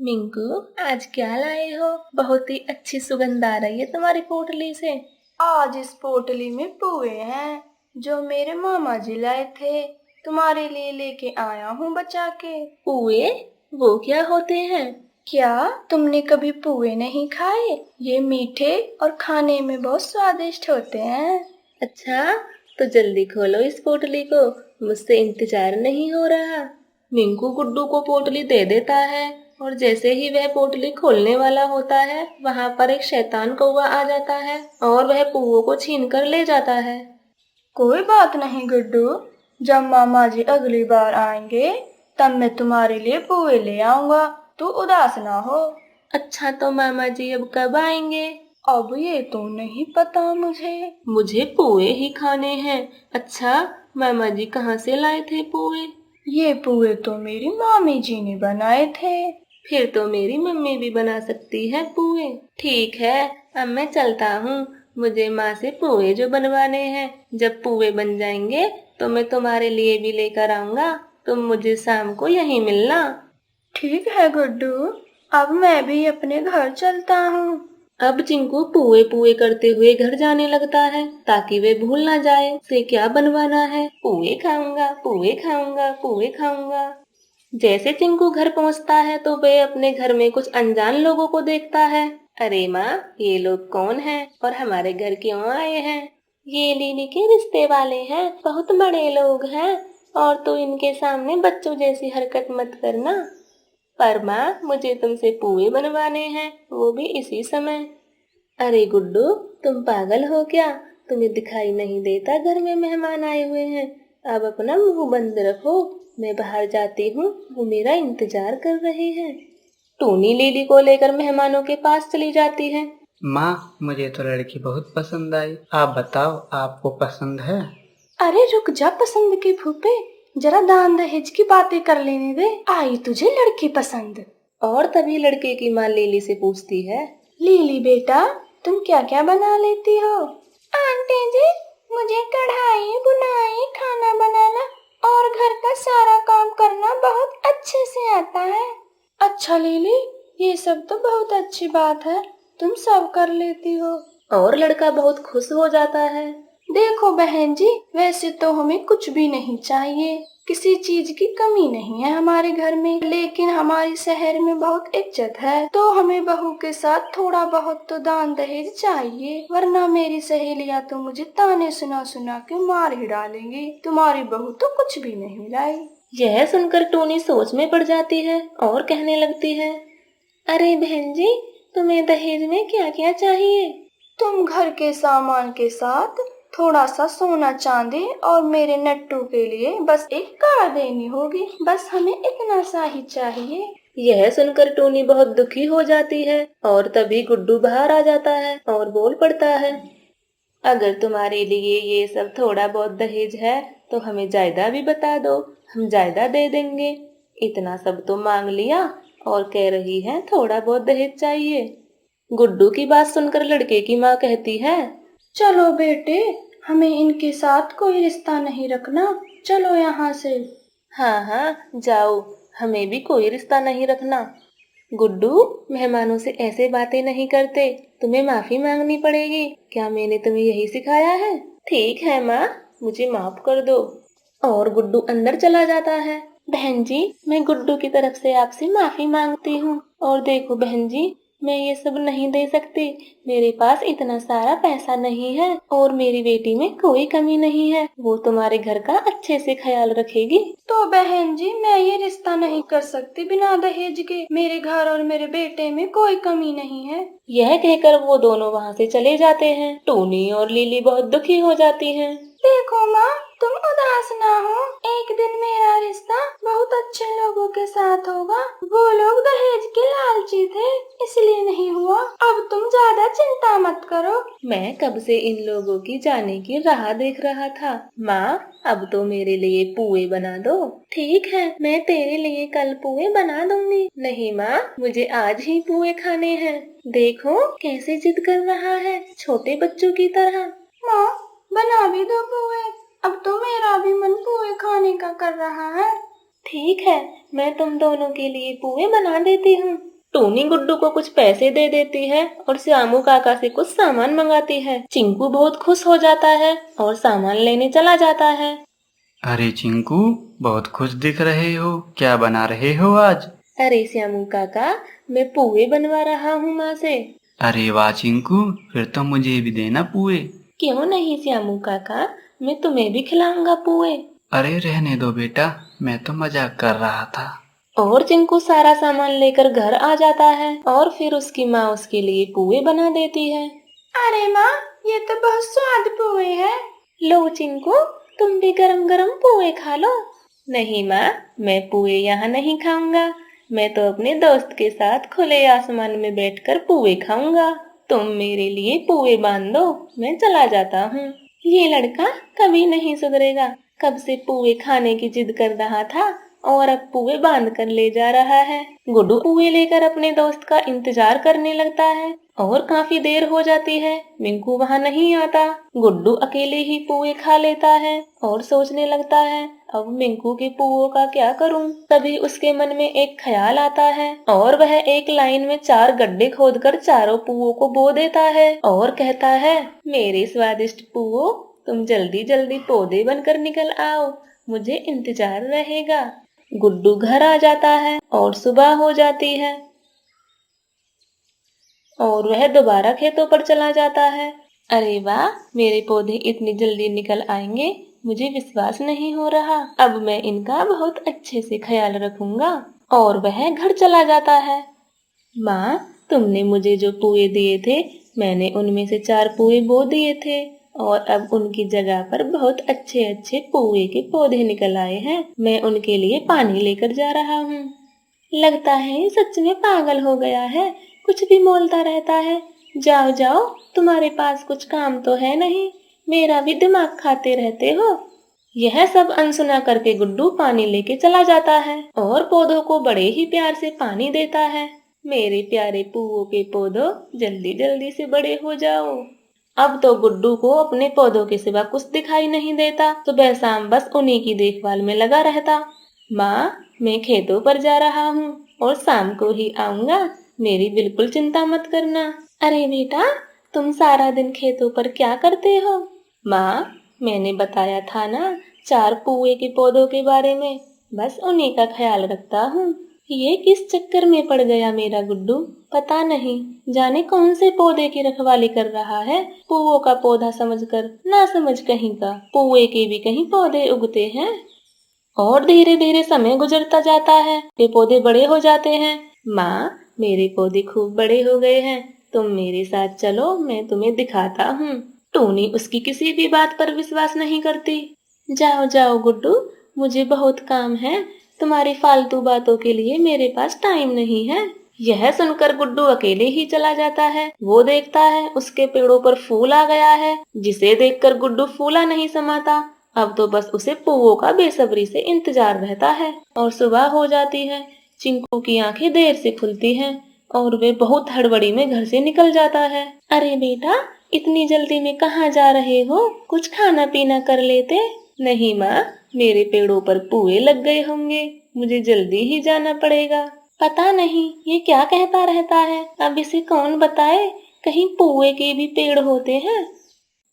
मिंकू, आज क्या लाए हो? बहुत ही अच्छी सुगंध आ रही है तुम्हारी पोटली से। आज इस पोटली में पुए हैं जो मेरे मामा जी लाए थे। तुम्हारे लिए लेके आया हूँ बचा के। पुए? वो क्या होते हैं? क्या तुमने कभी पुए नहीं खाए? ये मीठे और खाने में बहुत स्वादिष्ट होते हैं। अच्छा, तो जल्दी खोलो इस पोटली को, मुझसे इंतजार नहीं हो रहा। मिंकू गुड्डू को पोटली दे देता है और जैसे ही वह पोटली खोलने वाला होता है, वहां पर एक शैतान कौवा आ जाता है और वह पुओं को छीन कर ले जाता है। कोई बात नहीं गुड्डू, जब मामा जी अगली बार आएंगे तब मैं तुम्हारे लिए पुए ले आऊंगा। तू उदास ना हो। अच्छा, तो मामा जी अब कब आएंगे? अब ये तो नहीं पता मुझे पुए ही खाने हैं। अच्छा, मामा जी कहाँ से लाए थे पुए? ये पुए तो मेरी मामी जी ने बनाए थे। फिर तो मेरी मम्मी भी बना सकती है पुए। ठीक है, अब मैं चलता हूँ। मुझे माँ से पुए जो बनवाने हैं। जब पुए बन जाएंगे तो मैं तुम्हारे लिए भी लेकर आऊंगा। तुम मुझे शाम को यहीं मिलना। ठीक है गुड्डू, अब मैं भी अपने घर चलता हूँ। अब चिंकू पुए पुए करते हुए घर जाने लगता है ताकि वे भूल ना जाए से क्या बनवाना है। पुए खाऊंगा, पुए खाऊंगा, पुए खाऊंगा। जैसे चिंकू घर पहुंचता है तो वह अपने घर में कुछ अनजान लोगों को देखता है। अरे माँ, ये लोग कौन हैं और हमारे घर क्यों आए हैं? ये लीली के रिश्ते वाले हैं, बहुत बड़े लोग हैं। और तू इनके सामने बच्चों जैसी हरकत मत करना। पर माँ, मुझे तुमसे पुए बनवाने हैं, वो भी इसी समय। अरे गुड्डू, तुम पागल हो क्या? तुम्हें दिखाई नहीं देता घर में मेहमान आए हुए हैं? अब अपना मुंह बंद रखो, मैं बाहर जाती हूँ, वो मेरा इंतजार कर रहे हैं। टूनी लीली को लेकर मेहमानों के पास चली जाती है। माँ, मुझे तो लड़की बहुत पसंद आई। आप बताओ, आपको पसंद है? अरे रुक जा पसंद के फूफे, जरा दान दहेज की बातें कर लेने दे। आई तुझे लड़की पसंद? और तभी लड़के की माँ लीली से पूछती है, लीली बेटा, तुम क्या क्या बना लेती हो? आंटी जी, मुझे कढ़ाई बुनाई खाना बनाना और घर का सारा काम करना बहुत अच्छे से आता है। अच्छा लीली, ये सब तो बहुत अच्छी बात है, तुम सब कर लेती हो। और लड़का बहुत खुश हो जाता है। देखो बहन जी, वैसे तो हमें कुछ भी नहीं चाहिए, किसी चीज की कमी नहीं है हमारे घर में, लेकिन हमारे शहर में बहुत इज्जत है, तो हमें बहू के साथ थोड़ा बहुत तो दान दहेज चाहिए, वरना मेरी सहेलियां तो मुझे ताने सुना सुना के मार ही डालेंगी। तुम्हारी बहू तो कुछ भी नहीं लाई। यह सुनकर टूनी सोच में पड़ जाती है और कहने लगती है, अरे बहन जी, तुम्हें दहेज में क्या क्या चाहिए? तुम घर के सामान के साथ थोड़ा सा सोना चांदी और मेरे नट्टू के लिए बस एक कार देनी होगी, बस हमें इतना सा ही चाहिए। यह सुनकर टूनी बहुत दुखी हो जाती है और तभी गुड्डू बाहर आ जाता है और बोल पड़ता है, अगर तुम्हारे लिए ये सब थोड़ा बहुत दहेज है तो हमें जायदाद भी बता दो, हम जायदाद दे देंगे। इतना सब तो मांग लिया और कह रही है थोड़ा बहुत दहेज चाहिए। गुड्डू की बात सुनकर लड़के की माँ कहती है, चलो बेटे, हमें इनके साथ कोई रिश्ता नहीं रखना, चलो यहाँ से। हाँ हाँ जाओ, हमें भी कोई रिश्ता नहीं रखना। गुड्डू, मेहमानों से ऐसे बातें नहीं करते, तुम्हें माफी मांगनी पड़ेगी। क्या मैंने तुम्हें यही सिखाया है? ठीक है माँ, मुझे माफ कर दो। और गुड्डू अंदर चला जाता है। बहन जी, मैं गुड्डू की तरफ से आपसे माफी मांगती हूँ। और देखो बहन जी, मैं ये सब नहीं दे सकती, मेरे पास इतना सारा पैसा नहीं है और मेरी बेटी में कोई कमी नहीं है, वो तुम्हारे घर का अच्छे से ख्याल रखेगी। तो बहन जी, मैं ये रिश्ता नहीं कर सकती बिना दहेज के, मेरे घर और मेरे बेटे में कोई कमी नहीं है। यह कहकर वो दोनों वहाँ से चले जाते हैं। टोनी और लिली बहुत दुखी हो जाती हैं। देखो माँ, तुम उदास ना हो, एक दिन मेरा रिश्ता बहुत अच्छे लोगों के साथ होगा। वो लोग दहेज के लालची थे, इसलिए नहीं हुआ। अब तुम ज्यादा चिंता मत करो। मैं कब से इन लोगों की जाने की राह देख रहा था। माँ, अब तो मेरे लिए पुए बना दो। ठीक है, मैं तेरे लिए कल पुए बना दूंगी। नहीं माँ, मुझे आज ही पुए खाने हैं। देखो कैसे जिद कर रहा है, छोटे बच्चों की तरह। माँ, बना भी दो पुए, अब तो मेरा भी मन पुए खाने का कर रहा है। ठीक है, मैं तुम दोनों के लिए पुए बना देती हूँ। टूनी गुड्डू को कुछ पैसे दे देती है और श्यामू काका से कुछ सामान मंगाती है। चिंकू बहुत खुश हो जाता है और सामान लेने चला जाता है। अरे चिंकू, बहुत खुश दिख रहे हो, क्या बना रहे हो आज? अरे श्यामू काका, मैं पुए बनवा रहा हूँ माँ से। अरे वाह चिंकू, फिर तो मुझे भी देना पुए। क्यों नहीं श्यामू काका, मैं तुम्हें भी खिलाऊंगा पुए। अरे रहने दो बेटा, मैं तो मजाक कर रहा था। और चिंकू सारा सामान लेकर घर आ जाता है और फिर उसकी माँ उसके लिए पुए बना देती है। अरे माँ, ये तो बहुत स्वाद पुए है। लो चिंकू, तुम भी गरम गरम पुए खा लो। नहीं माँ, मैं पुए यहाँ नहीं खाऊंगा, मैं तो अपने दोस्त के साथ खुले आसमान में बैठकर पुए खाऊंगा। तुम मेरे लिए पुए बांध दो, मैं चला जाता हूँ। ये लड़का कभी नहीं सुधरेगा, कब से पुए खाने की जिद कर रहा था और अब पुए बांध कर ले जा रहा है। गुड्डू पुए लेकर अपने दोस्त का इंतजार करने लगता है और काफी देर हो जाती है। मिंकू वहाँ नहीं आता। गुड्डू अकेले ही पुए खा लेता है और सोचने लगता है, अब मिंकू के पुओं का क्या करूं? तभी उसके मन में एक ख्याल आता है और वह एक लाइन में 4 गड्ढे खोदकर चारों पुओं को बो देता है और कहता है, मेरे स्वादिष्ट पुओ, तुम जल्दी जल्दी पौधे बनकर निकल आओ, मुझे इंतजार रहेगा। गुड्डू घर आ जाता है और सुबह हो जाती है और वह दोबारा खेतों पर चला जाता है। अरे वाह, मेरे पौधे इतनी जल्दी निकल आएंगे, मुझे विश्वास नहीं हो रहा। अब मैं इनका बहुत अच्छे से ख्याल रखूंगा। और वह घर चला जाता है। माँ, तुमने मुझे जो पुए दिए थे, मैंने उनमें से 4 पुए बो दिए थे और अब उनकी जगह पर बहुत अच्छे अच्छे पुए के पौधे निकल आए हैं। मैं उनके लिए पानी लेकर जा रहा हूँ। लगता है सच में पागल हो गया है, कुछ भी बोलता रहता है। जाओ जाओ, तुम्हारे पास कुछ काम तो है नहीं, मेरा भी दिमाग खाते रहते हो। यह सब अनसुना करके गुड्डू पानी लेके चला जाता है और पौधों को बड़े ही प्यार से पानी देता है। मेरे प्यारे पुओं के पौधों, जल्दी जल्दी से बड़े हो जाओ। अब तो गुड्डू को अपने पौधों के सिवा कुछ दिखाई नहीं देता। सुबह शाम बस उन्हीं की देखभाल में लगा रहता। माँ, मैं खेतों पर जा रहा हूँ और शाम को ही आऊंगा, मेरी बिल्कुल चिंता मत करना। अरे बेटा, तुम सारा दिन खेतों पर क्या करते हो? माँ, मैंने बताया था ना 4 पुए के पौधों के बारे में, बस उन्हीं का ख्याल रखता हूँ। ये किस चक्कर में पड़ गया मेरा गुड्डू, पता नहीं, जाने कौन से पौधे की रखवाली कर रहा है। पुओं का पौधा समझकर ना समझ कहीं का, पुए के भी कहीं पौधे उगते हैं। और धीरे धीरे समय गुजरता जाता है, वे पौधे बड़े हो जाते हैं। माँ, मेरे पौधे खूब बड़े हो गए हैं, तुम मेरे साथ चलो, मैं तुम्हें दिखाता हूँ। टूनी उसकी किसी भी बात पर विश्वास नहीं करती। जाओ जाओ गुड्डू, मुझे बहुत काम है, तुम्हारी फालतू बातों के लिए मेरे पास टाइम नहीं है। यह सुनकर गुड्डू अकेले ही चला जाता है। वो देखता है उसके पेड़ों पर फूल आ गया है, जिसे देखकर गुड्डू फूला नहीं समाता। अब तो बस उसे पुओं का बेसब्री से इंतजार रहता है। और सुबह हो जाती है। चिंकू की आंखें देर से खुलती हैं और वे बहुत हड़बड़ी में घर से निकल जाता है। अरे बेटा, इतनी जल्दी में कहाँ जा रहे हो? कुछ खाना पीना कर लेते। नहीं माँ, मेरे पेड़ों पर पुए लग गए होंगे, मुझे जल्दी ही जाना पड़ेगा। पता नहीं ये क्या कहता रहता है, अब इसे कौन बताए, कहीं पुए के भी पेड़ होते हैं।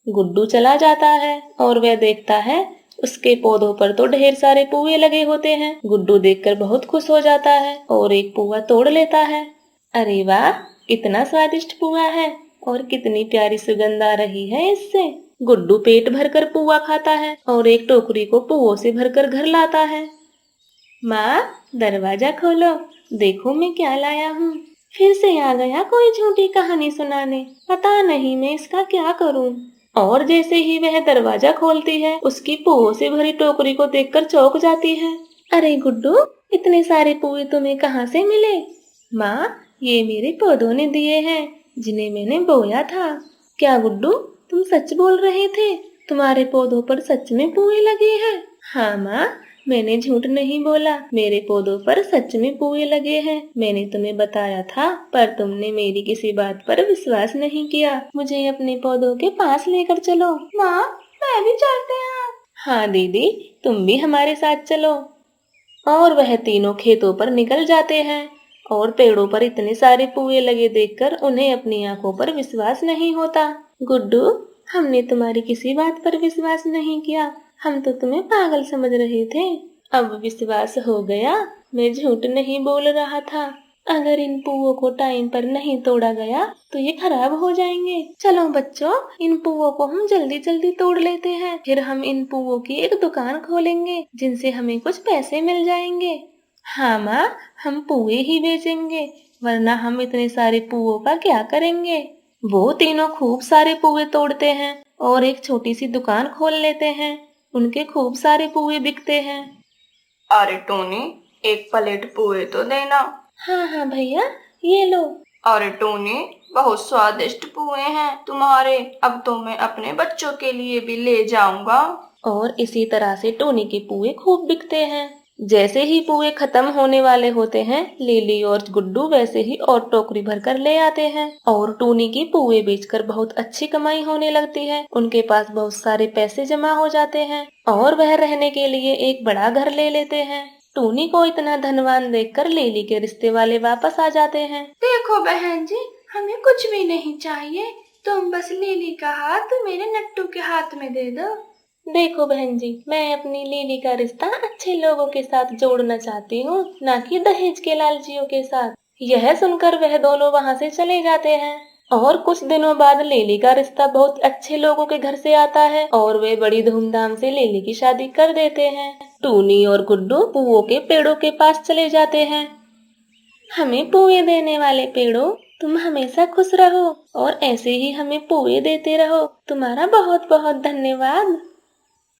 गुड्डू चला जाता है और वह देखता है उसके पौधों पर तो ढेर सारे पुए लगे होते हैं। गुड्डू देखकर बहुत खुश हो जाता है और एक पुआ तोड़ लेता है। अरे वाह, इतना स्वादिष्ट पुआ है और कितनी प्यारी सुगंध आ रही है इससे। गुड्डू पेट भरकर पुआ खाता है और एक टोकरी को पुओं से भरकर घर लाता है। माँ, दरवाजा खोलो, देखो मैं क्या लाया हूँ। फिर से आ गया कोई झूठी कहानी सुनाने, पता नहीं मैं इसका क्या करूँ। और जैसे ही वह दरवाजा खोलती है, उसकी पुओं से भरी टोकरी को देखकर चौंक जाती है। अरे गुड्डू, इतने सारे पुए तुम्हें कहाँ से मिले? माँ, ये मेरे पौधों ने दिए हैं, जिन्हें मैंने बोया था। क्या गुड्डू, तुम सच बोल रहे थे? तुम्हारे पौधों पर सच में पुए लगे हैं? हाँ माँ, मैंने झूठ नहीं बोला, मेरे पौधों पर सच में पुए लगे हैं। मैंने तुम्हें बताया था, पर तुमने मेरी किसी बात पर विश्वास नहीं किया। मुझे अपने पौधों के पास लेकर चलो। माँ, मैं भी चलते हैं। हाँ दीदी, तुम भी हमारे साथ चलो। और वह तीनों खेतों पर निकल जाते हैं और पेड़ों पर इतने सारे पुए लगे देखकर उन्हें अपनी आंखों पर विश्वास नहीं होता। गुड्डू, हमने तुम्हारी किसी बात पर विश्वास नहीं किया, हम तो तुम्हें पागल समझ रहे थे। अब विश्वास हो गया, मैं झूठ नहीं बोल रहा था। अगर इन पुओं को टाइम पर नहीं तोड़ा गया तो ये खराब हो जाएंगे। चलो बच्चों, इन पुओं को हम जल्दी जल्दी तोड़ लेते हैं, फिर हम इन पुओं की एक दुकान खोलेंगे जिनसे हमें कुछ पैसे मिल जाएंगे। हाँ माँ, हम पुए ही बेचेंगे, वरना हम इतने सारे पुओं का क्या करेंगे। वो तीनों खूब सारे पुए तोड़ते हैं और एक छोटी सी दुकान खोल लेते हैं। उनके खूब सारे पुए बिकते हैं। अरे टोनी, एक प्लेट पोहे तो देना। हाँ हाँ भैया, ये लो। अरे टोनी, बहुत स्वादिष्ट पोहे हैं तुम्हारे, अब तो मैं अपने बच्चों के लिए भी ले जाऊंगा। और इसी तरह से टोनी के पुए खूब बिकते हैं। जैसे ही पुए खत्म होने वाले होते हैं, लिली और गुड्डू वैसे ही और टोकरी भर कर ले आते हैं और टोनी की पुए बेचकर बहुत अच्छी कमाई होने लगती है। उनके पास बहुत सारे पैसे जमा हो जाते हैं और वह रहने के लिए एक बड़ा घर ले लेते हैं। टोनी को इतना धनवान देखकर लिली के रिश्ते वाले वापस आ जाते हैं। देखो बहन जी, हमें कुछ भी नहीं चाहिए, तुम बस लिली का हाथ मेरे नट्टू के हाथ में दे दो। देखो बहन जी, मैं अपनी लिली का रिश्ता अच्छे लोगों के साथ जोड़ना चाहती हूँ, न कि दहेज के लालचियों के साथ। यह सुनकर वह दोनों वहाँ से चले जाते हैं और कुछ दिनों बाद लिली का रिश्ता बहुत अच्छे लोगों के घर से आता है और वे बड़ी धूमधाम से लिली की शादी कर देते हैं। टूनी और गुड्डू पुओं के पेड़ों के पास चले जाते हैं। हमें पुए देने वाले पेड़ों, तुम हमेशा खुश रहो और ऐसे ही हमें पुए देते रहो। तुम्हारा बहुत बहुत धन्यवाद।